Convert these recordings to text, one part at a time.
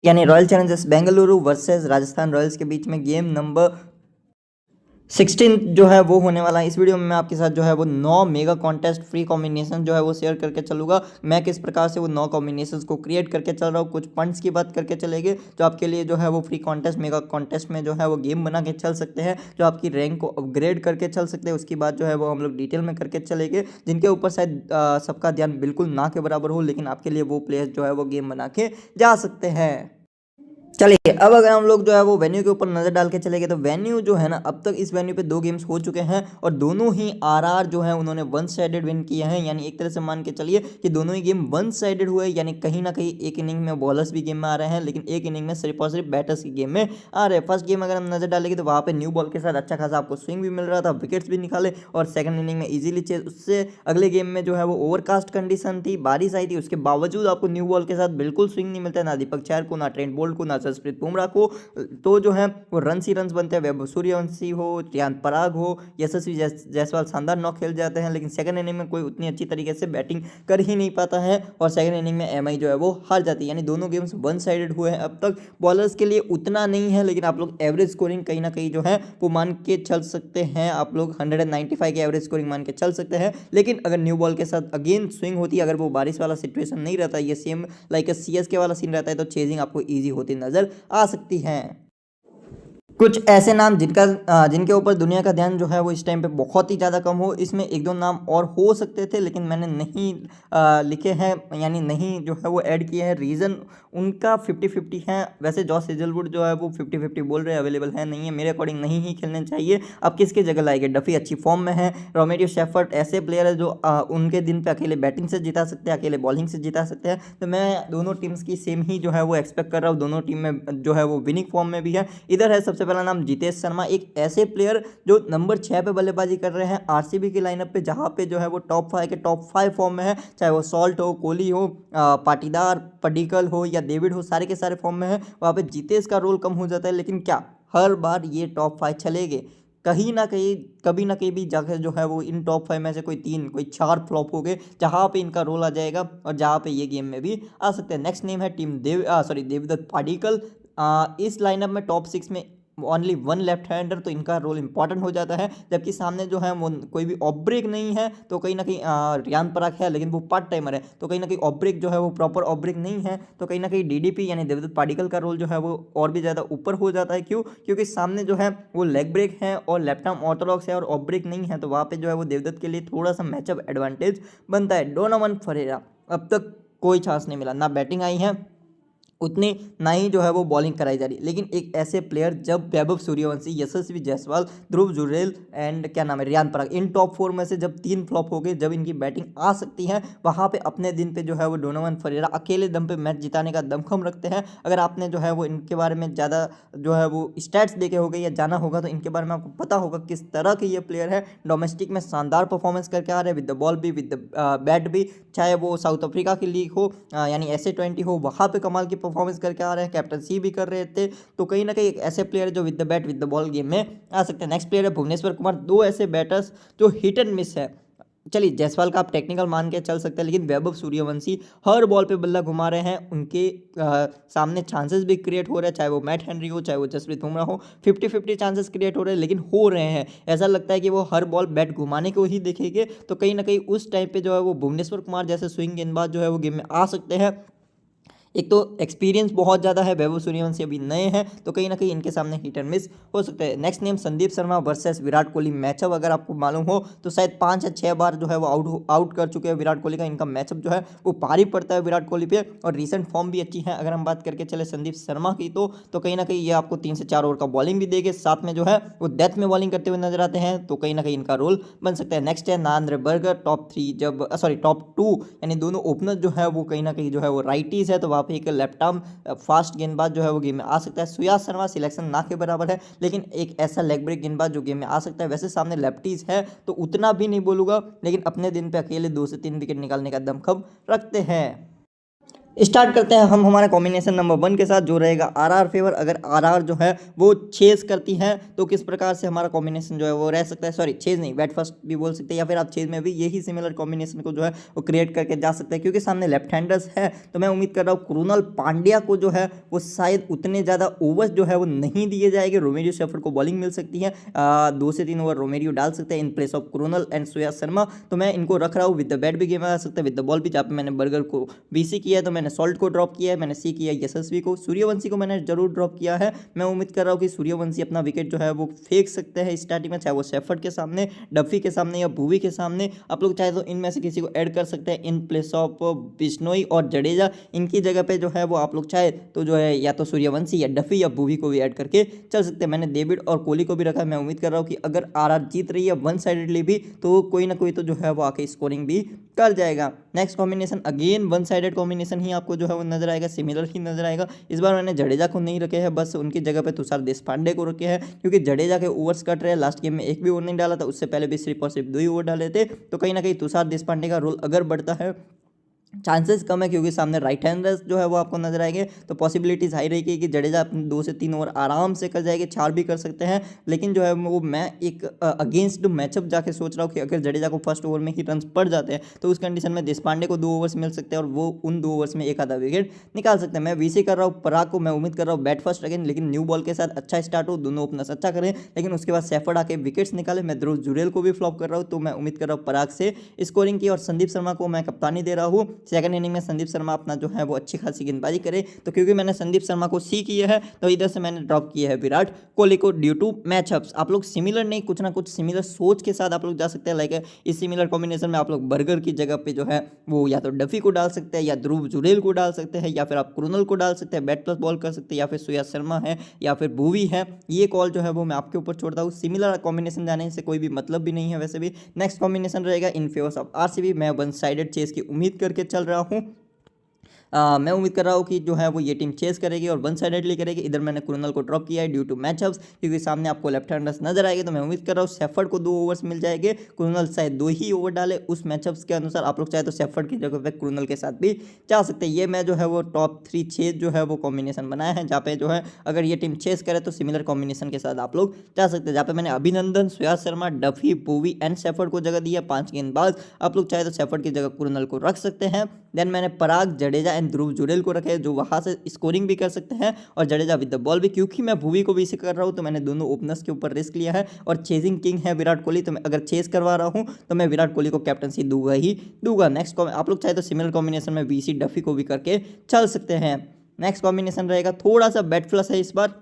यानी royal Challengers Bengaluru versus Rajasthan Royals के बीच में गेम नंबर 16 जो है वो होने वाला है। इस वीडियो में मैं आपके साथ जो है वो 9 मेगा कॉन्टेस्ट फ्री कॉम्बिनेशन जो है वो शेयर करके चलूँगा। मैं किस प्रकार से वो 9 कॉम्बिनेशंस को क्रिएट करके चल रहा हूँ, कुछ फंड्स की बात करके चलेंगे जो आपके लिए जो है वो फ्री कॉन्टेस्ट मेगा कॉन्टेस्ट में जो है वो गेम बना के चल सकते हैं, जो आपकी रैंक को अपग्रेड करके चल सकते हैं। उसकी बात जो है वो हम लोग डिटेल में करके चलेंगे, जिनके ऊपर शायद सबका ध्यान बिल्कुल ना के बराबर हो, लेकिन आपके लिए वो प्लेयर्स जो है वो गेम बना के जा सकते हैं। चलिए अब अगर हम लोग जो है वो वेन्यू के ऊपर नज़र डाल के चलेंगे तो वेन्यू जो है ना, अब तक इस वेन्यू पे 2 गेम्स हो चुके हैं और दोनों ही आरआर जो है उन्होंने वन साइडेड विन किए हैं। यानी एक तरह से मान के चलिए कि दोनों ही गेम वन साइडेड हुए, यानी कहीं ना कहीं एक इनिंग में बॉलर्स भी गेम में आ रहे हैं, लेकिन एक इनिंग में सिर्फ और सिर्फ बैटर्स की गेम में आ रहे हैं। फर्स्ट गेम अगर हम नजर डालेंगे तो वहाँ पे न्यू बॉल के साथ अच्छा खासा आपको स्विंग भी मिल रहा था, विकेट्स भी निकाले और सेकंड इनिंग में इजीली चेज। उससे अगले गेम में जो है वो ओवरकास्ट कंडीशन थी, बारिश आई थी, उसके बावजूद आपको न्यू बॉल के साथ बिल्कुल स्विंग नहीं मिलता, ना दीपक चहर को, ना ट्रेंट बोल्ट को, ना जसप्रीत बुमराह को। तो जो है वो रन्स ही रन्स बनते हैं। वैभव सूर्यवंशी हो, रियान पराग हो, यशस्वी जायसवाल शानदार नॉक खेल जाते हैं, लेकिन सेकंड इनिंग में कोई उतनी अच्छी तरीके से बैटिंग कर ही नहीं पाता है और सेकंड इनिंग में एमआई जो है वो हार जाती है। यानी दोनों गेम्स वन साइडेड हुए हैं। अब तक बॉलर्स के लिए उतना नहीं है, लेकिन आप लोग एवरेज स्कोरिंग कहीं ना कहीं जो है वो मान के चल सकते हैं। आप लोग 195 की एवरेज स्कोरिंग मान के चल सकते हैं, लेकिन अगर न्यू बॉल के साथ अगेन स्विंग होती है, अगर वो बारिश वाला सिचुएशन नहीं रहता, ये सेम लाइक सीएसके वाला सीन रहता है, तो चेजिंग आपको ईजी होती नजर आ सकती है। कुछ ऐसे नाम जिनके ऊपर दुनिया का ध्यान जो है वो इस टाइम पे बहुत ही ज़्यादा कम हो, इसमें एक दो नाम और हो सकते थे, लेकिन मैंने नहीं लिखे हैं, यानी नहीं जो है वो ऐड किए हैं। रीज़न उनका 50-50 है। वैसे जॉस हेजलवुड जो है वो 50-50 बोल रहे हैं, अवेलेबल है नहीं है, मेरे अकॉर्डिंग नहीं ही खेलने चाहिए। अब किसके जगह लाएंगे? डफी अच्छी फॉर्म में है, रोमेरियो शेफर्ड ऐसे प्लेयर है जो उनके दिन पे अकेले बैटिंग से जिता सकते हैं, अकेले बॉलिंग से जिता सकते हैं। तो मैं दोनों टीम्स की सेम ही जो है वो एक्सपेक्ट कर रहा हूँ। दोनों टीम में जो है वो विनिंग फॉर्म में भी है। इधर है सबसे पहला नाम जितेश शर्मा, एक ऐसे प्लेयर जो नंबर 6 पे बल्लेबाजी कर रहे हैं आरसीबी की लाइनअप पे, जहां पे जो है वो टॉप 5 फॉर्म में है। चाहे वो सॉल्ट हो, कोहली हो, पाटीदार, पडिक्कल हो या डेविड हो, सारे के सारे फॉर्म में है। वहां पे जितेश का रोल कम हो जाता है, लेकिन क्या हर बार ये टॉप 5 चलेंगे? कहीं ना कहीं कभी ना कहीं भी जाकर जो है वो इन टॉप 5 में से कोई 3 कोई 4 फ्लॉप हो गए, जहां पे इनका रोल आ जाएगा और जहां पे ये गेम में भी आ सकते हैं। नेक्स्ट नेम है देवदत्त पाडिक्कल। इस लाइनअप में टॉप 6 में ओनली वन लेफ्ट हैंडर, तो इनका रोल इंपॉर्टेंट हो जाता है। जबकि सामने जो है वो कोई भी ऑफ ब्रेक नहीं है, तो कहीं ना कहीं रियान पराग है, लेकिन वो पार्ट टाइमर है, तो कहीं ना कहीं ऑफ ब्रेक जो है वो प्रॉपर ऑफ ब्रेक नहीं है, तो कहीं ना कहीं डीडीपी यानी देवदत्त पाडिक्कल का रोल जो है वो और भी ज़्यादा ऊपर हो जाता है। क्यों? क्योंकि सामने जो है वो लेग ब्रेक है और लेफ्ट आर्म ऑर्थोडॉक्स है और ऑफ ब्रेक नहीं है, तो वहाँ पे जो है वो देवदत्त के लिए थोड़ा सा मैचअप एडवांटेज बनता है। डोनावन फरेरा अब तक कोई चांस नहीं मिला, ना बैटिंग आई है उतनी, ना ही जो है वो बॉलिंग कराई जा रही है। लेकिन एक ऐसे प्लेयर जब वैभव सूर्यवंशी, यशस्वी जायसवाल, ध्रुव जुरेल एंड क्या नाम है रियान पराग, इन टॉप 4 में से जब 3 फ्लॉप हो गए, जब इनकी बैटिंग आ सकती है, वहां पे अपने दिन पे जो है वो डोनोवन फरेरा अकेले दम पे मैच जिताने का दमखम रखते हैं। अगर आपने जो है वो इनके बारे में ज़्यादा जो है वो स्टैट्स देखे होंगे या जाना होगा, तो इनके बारे में आपको पता होगा किस तरह के ये प्लेयर है। डोमेस्टिक में शानदार परफॉर्मेंस करके आ रहे हैं, विद द बॉल भी, विद द बैट भी। चाहे वो साउथ अफ्रीका की लीग हो यानी SA-20 हो, वहाँ पे कमाल की परफॉर्मेंस करके आ रहे हैं, कैप्टनसी भी कर रहे थे। तो कहीं ना कहीं एक ऐसे प्लेयर जो with the bat with the ball game में आ सकते हैं। नेक्स्ट प्लेयर है भुवनेश्वर कुमार। दो ऐसे बैटर्स जो हिट एंड मिस है। चलिए जायसवाल का आप टेक्निकल मान के चल सकते हैं, लेकिन वैभव सूर्यवंशी हर बॉल पे बल्ला घुमा रहे हैं, उनके सामने चांसेस भी क्रिएट हो रहे हैं। चाहे वो मैट हेनरी हो, चाहे वो जसप्रीत बुमराह हो, 50-50 चांसेस क्रिएट हो रहे हैं, लेकिन हो रहे हैं। ऐसा लगता है कि वो हर बॉल बैट घुमाने को ही देखेंगे, तो कहीं ना कहीं उस टाइम पे जो है वो भुवनेश्वर कुमार जैसे स्विंग गेंदबाज जो है वो गेम में आ सकते हैं। एक तो एक्सपीरियंस बहुत ज़्यादा है, वैभव सूर्यवंशी अभी नए हैं, तो कहीं ना कहीं इनके सामने हिट एंड मिस हो सकता है। Next name Sandeep Sharma versus Virat Kohli matchup, अगर आपको मालूम हो तो शायद 5 या 6 बार जो है वो आउट कर चुके हैं विराट कोहली का। इनका मैचअप जो है वो भारी पड़ता है विराट कोहली पे, और रिसेंट फॉर्म भी अच्छी है। अगर हम बात करके चले संदीप शर्मा की, तो कहीं ना कहीं ये आपको 3 से 4 ओवर का बॉलिंग भी देंगे, साथ में जो है वो डेथ में बॉलिंग करते हुए नजर आते हैं, तो कहीं ना कहीं इनका रोल बन सकता है। नेक्स्ट है नांद्र बर्गर, टॉप 2 यानी दोनों ओपनर जो है वो कहीं ना कहीं जो है वो राइटीज है, तो वहाँ पे एक लेफ्ट आर्म फास्ट गेंदबाज जो है वो गेम में आ सकता है। सुयास शर्मा सिलेक्शन ना के बराबर है, लेकिन एक ऐसा लेग ब्रेक गेंदबाज जो गेम में आ सकता है। वैसे सामने लेफ्टीज है, तो उतना भी नहीं बोलूंगा, लेकिन अपने दिन पे अकेले 2 से 3 विकेट निकालने का दमखम रखते हैं। स्टार्ट करते हैं हम हमारे कॉम्बिनेशन नंबर 1 के साथ, जो रहेगा आरआर फेवर। अगर आरआर जो है वो चेज करती है तो किस प्रकार से हमारा कॉम्बिनेशन जो है वो रह सकता है। सॉरी, चेज नहीं, बैट फर्स्ट भी बोल सकते हैं, या फिर आप चेज में भी यही सिमिलर कॉम्बिनेशन को जो है वो क्रिएट करके जा सकते हैं। क्योंकि सामने लेफ्ट हैंडर्स है तो मैं उम्मीद कर रहा हूँ कृणाल पांड्या को जो है वो शायद उतने ज़्यादा ओवर्स जो है वो नहीं दिए जाएंगे। रोमेरियो शेफर्ड को बॉलिंग मिल सकती है, 2 से 3 ओवर रोमेरियो डाल सकते हैं in place of Krunal and Shreyas Sharma. तो मैं इनको रख रहा हूँ। विद द बैट भी गेम आ सकता है, विद द बॉल भी। जहाँ पे मैंने बर्गर को बीसी किया है तो मैंने सॉल्ट को ड्रॉप किया है, मैंने सी किया यशस्वी को। सूर्यवंशी को मैंने जरूर ड्रॉप किया है। मैं उम्मीद कर रहा हूँ कि सूर्यवंशी अपना विकेट जो है वो फेंक सकते हैं स्टार्टिंग में, चाहे वो शेफर्ड के सामने, डफी के सामने या भूवी के सामने। आप लोग चाहे तो इनमें से किसी को ऐड कर सकते हैं इन प्लेस ऑफ बिश्नोई और जडेजा। इनकी जगह पे जो है वो आप लोग चाहे तो जो है या तो सूर्यवंशी या डफी या भूवी को भी ऐड करके चल सकते हैं। मैंने डेविड और कोहली को भी रखा है। मैं उम्मीद कर रहा हूँ कि अगर आरआर जीत रही है वन साइडेडली भी तो कोई ना कोई तो जो है वो आके स्कोरिंग भी कर जाएगा। Next combination again one sided combination ही आपको जो है वो नजर आएगा, सिमिलर ही नजर आएगा। इस बार मैंने जडेजा को नहीं रखे हैं, बस उनकी जगह पे तुषार देशपांडे को रखे हैं। क्योंकि जडेजा के ओवर्स कट रहे हैं, लास्ट गेम में एक भी ओवर नहीं डाला था, उससे पहले भी सिर्फ और सिर्फ 2 ही ओवर डाले थे। तो कहीं ना कहीं तुषार देशपांडे का रोल अगर बढ़ता है, चांसेस कम है क्योंकि सामने राइट हैंडर्स जो है वो आपको नजर आएंगे, तो पॉसिबिलिटीज हाई रहेगी कि जडेजा अपने 2 से 3 ओवर आराम से कर जाएंगे, 4 भी कर सकते हैं। लेकिन जो है वो मैं एक अगेंस्ट मैचअप जाके सोच रहा हूँ कि अगर जडेजा को फर्स्ट ओवर में ही रन पड़ जाते हैं तो उस कंडीशन में देशपांडे को 2 ओवर्स मिल सकते हैं और वो उन 2 ओवर्स में एक आधा विकेट निकाल सकते हैं। मैं वीसी कर रहा हूँ पराग को। मैं उम्मीद कर रहा हूँ बैट फर्स्ट अगेन, लेकिन न्यू बॉल के साथ अच्छा स्टार्ट हो, दोनों ओपनर्स अच्छा करें, लेकिन उसके बाद शेफर्ड आके विकेट्स निकाले। मैं ध्रुव जुरेल को भी फ्लॉप कर रहा हूँ, तो मैं उम्मीद कर रहा हूँ पराग से स्कोरिंग की। और संदीप शर्मा को मैं कप्तानी दे रहा हूँ। सेकंड इनिंग में संदीप शर्मा अपना जो है वो अच्छी खासी गेंदबाजी करे, तो क्योंकि मैंने संदीप शर्मा को सी किया है तो इधर से मैंने ड्रॉप किया है विराट कोहली को ड्यू टू मैचअप्स। आप लोग सिमिलर नहीं, कुछ ना कुछ सिमिलर सोच के साथ आप लोग जा सकते हैं। लाइक इस सिमिलर कॉम्बिनेशन में आप लोग बर्गर की जगह पे जो है वो या तो डफी को डाल सकते हैं, या ध्रुव जुरेल को डाल सकते हैं, या फिर आप कृणाल को डाल सकते हैं, बैट प्लस बॉल कर सकते हैं, या फिर श्रेयस शर्मा है, या फिर भूवी है। ये कॉल जो है वो मैं आपके ऊपर छोड़ता हूँ। सिमिलर कॉम्बिनेशन जाने से कोई भी मतलब भी नहीं है वैसे भी। नेक्स्ट कॉम्बिनेशन रहेगा इन फेवर ऑफ आरसीबी। मैं वन साइडेड चेस की उम्मीद करके चल रहा हूँ। मैं उम्मीद कर रहा हूँ कि जो है वो ये टीम चेस करेगी और वन साइडेडली करेगी। इधर मैंने कृणाल को ड्रॉप किया है ड्यू टू मैचअप्स, क्योंकि सामने आपको लेफ्ट हैंडर्स नजर आएंगे। तो मैं उम्मीद कर रहा हूँ शेफर्ड को 2 ओवर्स मिल जाएंगे, कृणाल शायद 2 ही ओवर डाले उस मैचअप्स के अनुसार। आप लोग चाहे तो शेफर्ड की जगह पे कृणाल के साथ भी जा सकते हैं। ये मैं जो है वो टॉप 3 चेस जो है वो कॉम्बिनेशन बनाया है, जहाँ पे जो है अगर ये टीम चेस करे तो सिमिलर कॉम्बिनेशन के साथ आप लोग जा सकते हैं। जहाँ पे मैंने अभिनंदन, Shreyas Sharma, Duffy, Bhuvi and shepherd को जगह दी है 5 गेंदबाज। आप लोग चाहे तो शेफर्ड की जगह कृणाल को रख सकते हैं। देन मैंने पराग, जडेजा एंड ध्रुव जुरेल को रखे जो वहाँ से स्कोरिंग भी कर सकते हैं, और जडेजा विद द बॉल भी। क्योंकि मैं भूवी को भी इसी कर रहा हूँ तो मैंने दोनों ओपनर्स के ऊपर रिस्क लिया है, और चेजिंग किंग है विराट कोहली, तो मैं अगर चेस करवा रहा हूँ तो मैं विराट कोहली को कैप्टनसी दूंगा ही दूंगा। नेक्स्ट आप लोग चाहे तो सिमिलर कॉम्बिनेशन में वीसी डफी को भी करके चल सकते हैं। नेक्स्ट कॉम्बिनेशन रहेगा थोड़ा सा बैट प्लस है इस बार।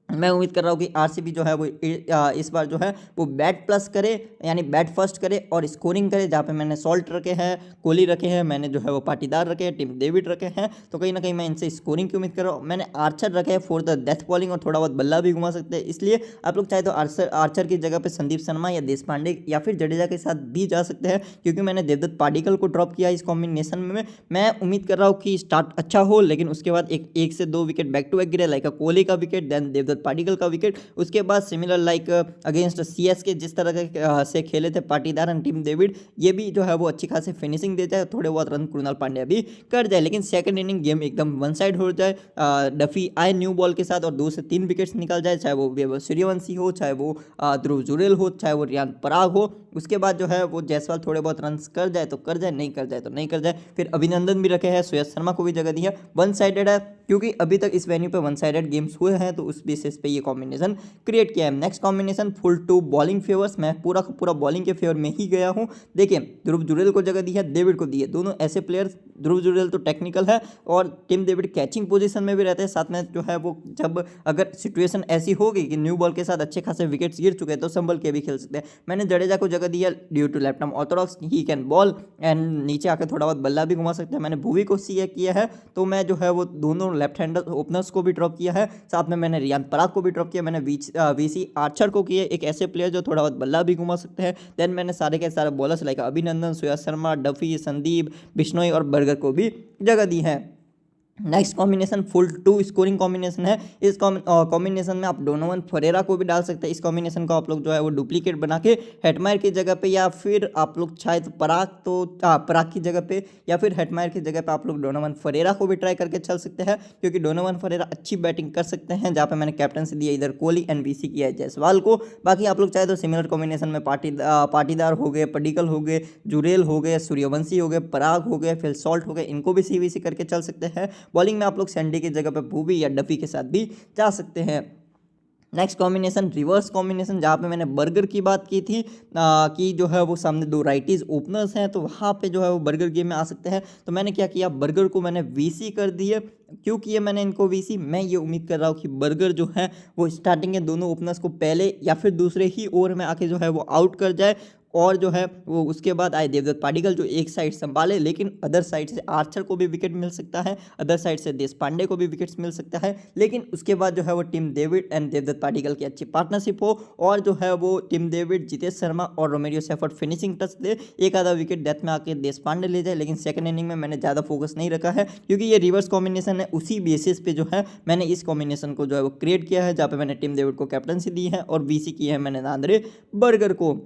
मैं उम्मीद कर रहा हूँ कि आरसीबी जो है वो इस बार जो है वो बैट प्लस करे, यानी बैट फर्स्ट करे और स्कोरिंग करे। जहाँ पे मैंने सॉल्ट रखे हैं, कोहली रखे हैं, मैंने जो है वो पाटीदार रखे हैं, टिम डेविड रखे हैं, तो कहीं ना कहीं मैं इनसे स्कोरिंग की उम्मीद कर रहा हूँ। मैंने आर्चर रखे हैं फॉर द डेथ बॉलिंग, और थोड़ा बहुत बल्ला भी घुमा सकते हैं। इसलिए आप लोग चाहे तो आर्चर की जगह पर संदीप शर्मा या देशपांडे या फिर जडेजा के साथ भी जा सकते हैं। क्योंकि मैंने देवदत्त पाडिक्कल को ड्रॉप किया इस कॉम्बिनेशन में। मैं उम्मीद कर रहा हूँ कि स्टार्ट अच्छा हो, लेकिन उसके बाद एक से 2 विकेट बैक टू बैक गिरे, लाइक कोहली का विकेट, देन देवदत्त पाडिक्कल का विकेट, उसके बाद सिमिलर लाइक अगेंस्ट सीएसके जिस तरह से खेले थे पाटीदार एंड टीम डेविड, ये भी जो है वो अच्छी खासी फिनिशिंग दे जाए, थोड़े बहुत रन कृणाल पांड्या भी कर जाए। लेकिन सेकंड इनिंग गेम एकदम वन साइड हो जाए, डफी आए न्यू बॉल के साथ और 2 से 3 विकेट्स निकल जाए, चाहे वो सूर्यवंशी हो, चाहे वो ध्रुव जुरेल हो, चाहे वो रियान पराग हो। उसके बाद जो है वो जायसवाल थोड़े बहुत रन कर जाए तो कर जाए, नहीं कर जाए तो नहीं कर जाए। फिर अभिनंदन भी रखे हैं, श्रेयस शर्मा को भी जगह दी है। वन साइडेड है क्योंकि अभी तक इस वेन्यू पे वन साइडेड गेम्स हुए हैं, तो उस बेसिस पे ये कॉम्बिनेशन क्रिएट किया है। Next combination full to bowling favours. मैं पूरा का पूरा बॉलिंग के फेवर में ही गया हूँ। देखिए ध्रुव जुरेल को जगह दी है, डेविड को दी है, दोनों ऐसे प्लेयर्स। ध्रुव जुरेल तो टेक्निकल है और टिम डेविड कैचिंग पोजीशन में भी रहते हैं। साथ में जो है वो जब अगर सिचुएशन ऐसी होगी कि न्यू बॉल के साथ अच्छे खासे विकेट्स गिर चुके हैं तो संभल के भी खेल सकते हैं। मैंने जडेजा को जगह दिया due to left arm orthodox, he can bowl and नीचे आकर थोड़ा बहुत बल्ला भी घुमा सकते हैं। मैंने भूवी को सी किया है, तो मैं जो है वो दोनों लेफ्ट हैंडर ओपनर्स को भी ड्रॉप किया है। साथ में मैंने रियान पराग को भी ड्रॉप किया। मैंने वीसी आर्चर को किए, एक ऐसे प्लेयर जो थोड़ा बहुत बल्ला भी घुमा सकते हैं। देन मैंने सारे के सारे bowlers like Abhinandan, Shreyas Sharma, Duffy, Sandeep, Bishnoi और बर्गर को भी जगह दी है। Next combination full to scoring combination है। इस कॉम्बिनेशन में आप डोनोवन फरेरा को भी डाल सकते हैं। इस कॉम्बिनेशन को आप लोग जो है वो डुप्लीकेट बना के हेटमायर की जगह पे, या फिर आप लोग चाहे तो पराग की जगह पे, या फिर हेटमायर की जगह पे आप लोग डोनोवन फरेरा को भी ट्राई करके चल सकते हैं, क्योंकि डोनोवन फरेरा अच्छी बैटिंग कर सकते हैं। जहाँ पे मैंने कैप्टनसी दी है इधर कोहली एंड वीसी किया है जायसवाल को। बाकी आप लोग चाहे तो सिमिलर कॉम्बिनेशन में पाटीदार हो गए, पडिक्कल हो गए, जुरेल हो गए, सूर्यवंशी हो गए, पराग हो गए, फिर सॉल्ट हो गए, इनको भी सीवीसी करके चल सकते हैं। बॉलिंग में आप लोग सैंडी की जगह पे भूवी या डफी के साथ भी जा सकते हैं। नेक्स्ट कॉम्बिनेशन रिवर्स कॉम्बिनेशन, जहाँ पे मैंने बर्गर की बात की थी कि जो है वो सामने दो राइटीज ओपनर्स हैं, तो वहाँ पे जो है वो बर्गर गेम में आ सकते हैं। तो मैंने क्या किया, बर्गर को मैंने वीसी कर दिए। क्यों किए मैंने इनको वीसी, मैं ये उम्मीद कर रहा हूँ कि बर्गर जो है वो स्टार्टिंग के दोनों ओपनर्स को पहले या फिर दूसरे ही ओवर में आके जो है वो आउट कर जाए, और जो है वो उसके बाद आए देवदत्त पाडिक्कल जो एक साइड संभाले, लेकिन अदर साइड से आर्चर को भी विकेट मिल सकता है, अदर साइड से देश पांडे को भी विकेट्स मिल सकता है। लेकिन उसके बाद जो है वो Tim David and Devdutt Padikkal की अच्छी पार्टनरशिप हो, और जो है वो टीम डेविड, जितेश शर्मा और रोमेरियो सेफर्ड फिनिशिंग टच दे, एक आधा विकेट डेथ में आके देश पांडे ले जाए। लेकिन सेकंड इनिंग में मैंने ज़्यादा फोकस नहीं रखा है, क्योंकि ये रिवर्स कॉम्बिनेशन है। उसी बेसिस पे जो है मैंने इस कॉम्बिनेशन को जो है वो क्रिएट किया है, जहाँ पे मैंने टीम डेविड को कैप्टनसी दी है और वीसी की है मैंने नांद्रे बर्गर को।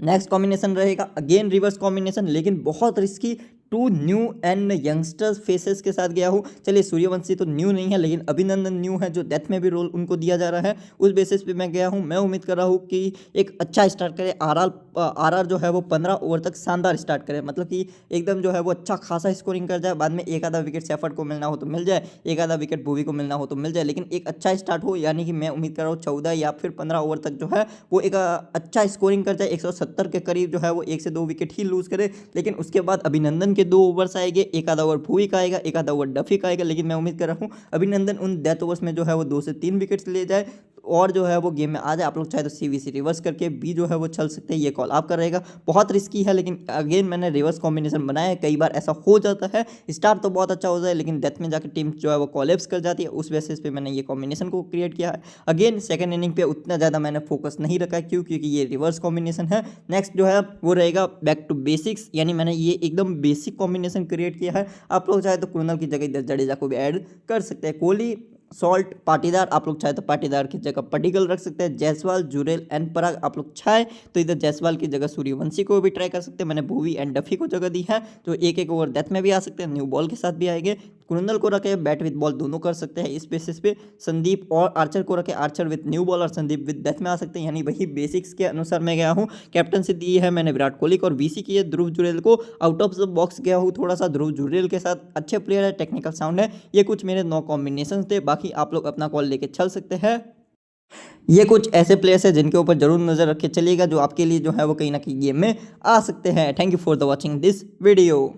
नेक्स्ट कॉम्बिनेशन रहेगा अगेन रिवर्स कॉम्बिनेशन, लेकिन बहुत risky, two new and youngsters faces के साथ गया हूँ। चलिए सूर्यवंशी तो न्यू नहीं है, लेकिन अभिनंदन न्यू है, जो डेथ में भी रोल उनको दिया जा रहा है, उस बेसिस पे मैं गया हूँ। मैं उम्मीद कर रहा हूँ कि एक अच्छा स्टार्ट करे। आरआर जो है वो 15 ओवर तक शानदार स्टार्ट करे, मतलब कि एकदम जो है वो अच्छा खासा स्कोरिंग कर जाए, बाद में एक आधा विकेट सेफर्ड को मिलना हो तो मिल जाए, एक आधा विकेट भूवी को मिलना हो तो मिल जाए, लेकिन एक अच्छा स्टार्ट हो। यानी कि मैं उम्मीद कर रहा हूँ 14 या फिर 15 ओवर तक जो है वो एक अच्छा स्कोरिंग कर जाए, 170 के करीब जो है वो 1 से 2 विकेट ही लूज करे। लेकिन उसके बाद अभिनंदन के 2 ओवर्स आएंगे, एक आधा ओवर भूवी का आएगा, एक आधा ओवर डफी का आएगा। लेकिन मैं उम्मीद कर रहा हूँ अभिनंदन उन डेथ ओवर्स में जो है वो 2 से 3 विकेट्स ले जाए और जो है वो गेम में आ जाए। आप लोग चाहे तो सीवीसी रिवर्स करके भी जो है वो चल सकते हैं, ये कॉल आपका रहेगा। बहुत रिस्की है, लेकिन अगेन मैंने रिवर्स कॉम्बिनेशन बनाया है। कई बार ऐसा हो जाता है, स्टार्ट तो बहुत अच्छा हो जाए, लेकिन डेथ में जाकर टीम जो है वो कोलैप्स कर जाती है। उस बेसिस पे मैंने ये कॉम्बिनेशन को क्रिएट किया है। अगेन सेकंड इनिंग पे उतना ज़्यादा मैंने फोकस नहीं रखा है, क्योंकि ये रिवर्स कॉम्बिनेशन है। नेक्स्ट जो है वो रहेगा बैक टू बेसिक्स, यानी मैंने ये एकदम बेसिक कॉम्बिनेशन क्रिएट किया है। आप लोग चाहे तो कुरनल की जगह जडेजा को भी ऐड कर सकते हैं। कोहली, सॉल्ट, पाटीदार, आप लोग चाहे तो पाटीदार की जगह पडिक्कल रख सकते हैं। जायसवाल, जुरेल एंड पराग, आप लोग चाहे तो इधर जायसवाल की जगह सूर्यवंशी को भी ट्राई कर सकते हैं। मैंने भूवी एंड डफी को जगह दी है, तो एक एक ओवर डेथ में भी आ सकते हैं, न्यू बॉल के साथ भी आएंगे। कुरंदल को रखे बैट विद बॉल दोनों कर सकते हैं इस बेसिस पे। संदीप और आर्चर को रखे, आर्चर विद न्यू बॉल और संदीप विद डेथ में आ सकते हैं, यानी वही बेसिक्स के अनुसार मैं गया हूँ। कैप्टनसी दी है मैंने विराट कोहली को और वीसी की है ध्रुव जुरेल को। आउट ऑफ द बॉक्स गया हूँ थोड़ा सा, ध्रुव जुरेल के साथ अच्छे प्लेयर है, टेक्निकल साउंड है। ये कुछ मेरे 9 कॉम्बिनेशन थे, बाकी आप लोग अपना कॉल लेके चल सकते हैं। ये कुछ ऐसे प्लेयर्स हैं जिनके ऊपर जरूर नजर रख के चलिएगा, जो आपके लिए जो है वो कहीं ना कहीं गेम में आ सकते हैं। Thank you for the watching this video.